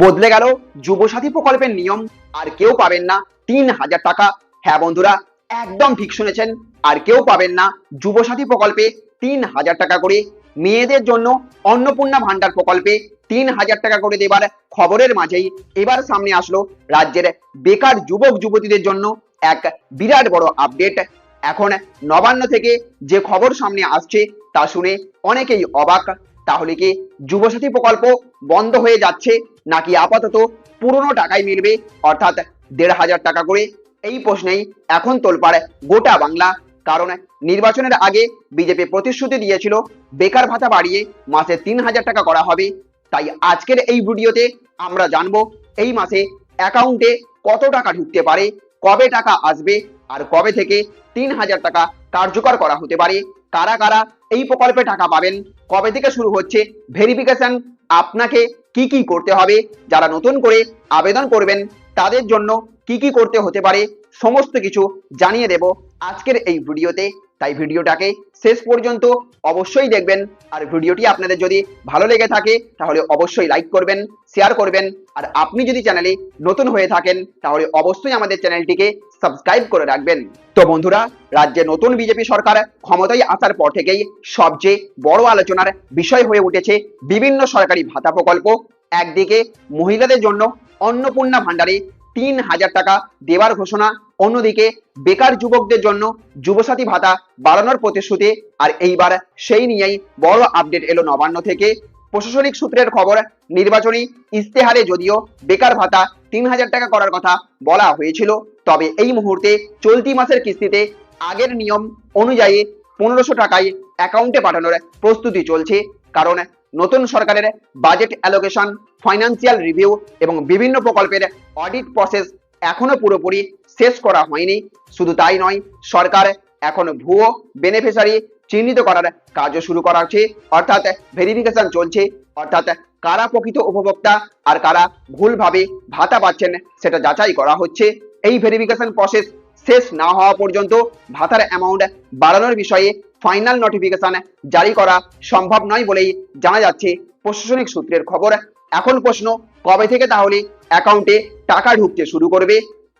বদলে গেল যুবসাথী প্রকল্পের নিয়ম, আর কেউ পাবেন না ৩,০০০ টাকা। হ্যাঁ বন্ধুরা, একদম ঠিক শুনেছেন, আর কেউ পাবেন না যুবসাথী প্রকল্পে ৩,০০০ টাকা করে। মেয়েদের জন্য অন্নপূর্ণা ভান্ডার প্রকল্পে ৩,০০০ টাকা করে দেবার খবরের মাঝেই এবার সামনে আসলো রাজ্যের বেকার যুবক যুবতীদের জন্য এক বিরাট বড় আপডেট। এখন নবান্ন থেকে যে খবর সামনে আসছে তা শুনে অনেকেই অবাক। তাহলে কি যুবসাথী প্রকল্প বন্ধ হয়ে যাচ্ছে, নাকি আপাতত পুরনো টাকাই মিলবে, অর্থাৎ ১,৫০০ টাকা করে? এই প্রশ্নেই এখন তোলপাড় গোটা বাংলা। কারণ নির্বাচনের আগে বিজেপি প্রতিশ্রুতি দিয়েছিল বেকার ভাতা বাড়িয়ে মাসে ৩,০০০ টাকা করা হবে। তাই আজকের এই ভিডিওতে আমরা জানবো এই মাসে অ্যাকাউন্টে কত টাকা ঢুকতে পারে, কবে টাকা আসবে, আর কবে থেকে ৩,০০০ টাকা কার্যকর করা হতে পারে, কারা কারা এই প্রকল্পে টাকা পাবেন, কবে থেকে শুরু হচ্ছে ভেরিফিকেশন, আপনাকে কি কি করতে হবে, যারা নতুন করে আবেদন করবেন তাদের জন্য কি কি করতে হতে পারে, সমস্ত কিছু জানিয়ে দেব আজকের এই ভিডিওতে। তাই ভিডিওটাকে শেষ পর্যন্ত অবশ্যই দেখবেন। আর ভিডিওটি আপনাদের যদি ভালো লেগে থাকে তাহলে অবশ্যই লাইক করবেন, শেয়ার করবেন। আর আপনি যদি চ্যানেলে নতুন হয়ে থাকেন তাহলে অবশ্যই আমাদের চ্যানেলটিকে সাবস্ক্রাইব করে রাখবেন। তো বন্ধুরা, রাজ্যে নতুন বিজেপি সরকার ক্ষমতায় আসার পর থেকেই সবচেয়ে বড় আলোচনার বিষয় হয়ে উঠেছে বিভিন্ন সরকারি ভাতা প্রকল্প। একদিকে মহিলাদের জন্য অন্নপূর্ণা ভান্ডারে ৩,০০০ টাকা দেওয়ার ঘোষণা, অন্যদিকে বেকার যুবকদের জন্য যুবসাথী ভাতা বাড়ানোর প্রতিশ্রুতি। আর এইবার সেই নিয়েই বড় আপডেট এলো নবান্ন থেকে। প্রশাসনিক সূত্রের খবর, নির্বাচনী ইস্তেহারে যদিও বেকার ভাতা ৩,০০০ টাকা করার কথা বলা হয়েছিল, তবে এই মুহূর্তে চলতি মাসের কিস্তিতে আগের নিয়ম অনুযায়ী ১৫০০ টাকায় অ্যাকাউন্টে পাঠানোর প্রস্তুতি চলছে। কারণ নতুন সরকারের বাজেট অ্যালোকেশন, ফাইন্যান্সিয়াল রিভিউ এবং বিভিন্ন প্রকল্পের অডিট প্রসেস এখনো পুরোপুরি শেষ করা হয়নি। শুধু তাই নয়, সরকার এখন ভুয়ো বেনিফিশিয়ারি চিহ্নিত করার কাজও শুরু করা হচ্ছে, অর্থাৎ ভেরিফিকেশন চলছে। অর্থাৎ কারা প্রকৃত উপভোক্তা আর কারা ভুলভাবে ভাতা পাচ্ছেন সেটা যাচাই করা হচ্ছে। এই ভেরিফিকেশন প্রসেস শেষ না হওয়া পর্যন্ত ভাতার অ্যামাউন্ট বাড়ানোর বিষয়ে ফাইনাল নোটিফিকেশন জারি করা সম্ভব নয় বলেই জানা যাচ্ছে প্রশাসনিক সূত্রের খবর। এখন প্রশ্ন, কবে থেকে তাহলে অ্যাকাউন্টে টাকা ঢুকতে শুরু করবে?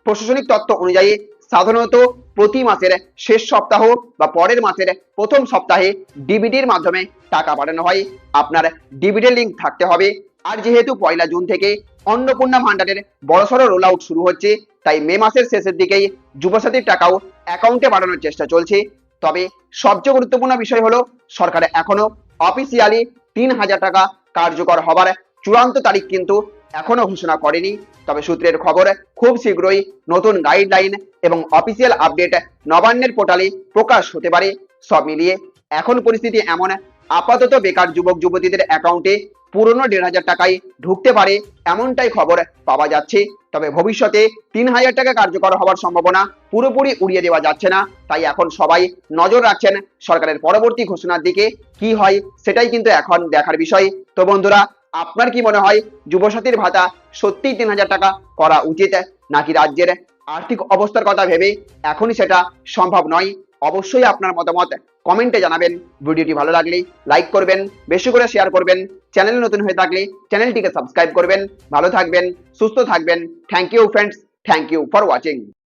প্রশাসনিক তথ্য অনুযায়ী সাধারণত প্রতি মাসের শেষ সপ্তাহ বা পরের মাসের প্রথম সপ্তাহে ডিবিটির মাধ্যমে টাকা পাঠানো হয়। আপনার ডিবিটির লিঙ্ক থাকতে হবে। আর যেহেতু ১ জুন থেকে অন্নপূর্ণা ভান্ডারের বড়সড় রোল আউট শুরু হচ্ছে, তাই মে মাসের শেষের দিকেই যুবসাথীর টাকাও অ্যাকাউন্টে পাঠানোর চেষ্টা চলছে। তবে সবচেয়ে গুরুত্বপূর্ণ বিষয় হলো, সরকার এখনো অফিসিয়ালি ৩,০০০ টাকা কার্যকর হবার চূড়ান্ত তারিখ কিন্তু এখনো ঘোষণা করেনি। তবে সূত্রের খবর, খুব শীঘ্রই নতুন গাইডলাইন এবং অফিসিয়াল আপডেট নবান্নের পোর্টালে প্রকাশ হতে পারে। সব মিলিয়ে এখন পরিস্থিতি এমন, আপাতত বেকার যুবক যুবতীদের অ্যাকাউন্টে পুরনো ১,৫০০ টাকায় ঢুকতে পারে এমনটাই খবর পাওয়া যাচ্ছে। তবে ভবিষ্যতে ৩,০০০ টাকা কার্যকর হওয়ার সম্ভাবনা পুরোপুরি উড়িয়ে দেওয়া যাচ্ছে না। তাই এখন সবাই নজর রাখছেন সরকারের পরবর্তী ঘোষণার দিকে। কি হয় সেটাই কিন্তু এখন দেখার বিষয়। তো বন্ধুরা, আপনার কি মনে হয়, যুবসাথীর ভাতা সত্যিই ৩,০০০ টাকা করা উচিত, নাকি রাজ্যের আর্থিক অবস্থার কথা ভেবে এখনই সেটা সম্ভব নয়? অবশ্যই আপনার মতামত কমেন্টে জানাবেন। ভিডিওটি ভালো লাগলে লাইক করবেন, বেশি করে শেয়ার করবেন। চ্যানেলে নতুন হয়ে থাকলে চ্যানেলটিকে সাবস্ক্রাইব করবেন। ভালো থাকবেন, সুস্থ থাকবেন। Thank you friends, thank you for watching.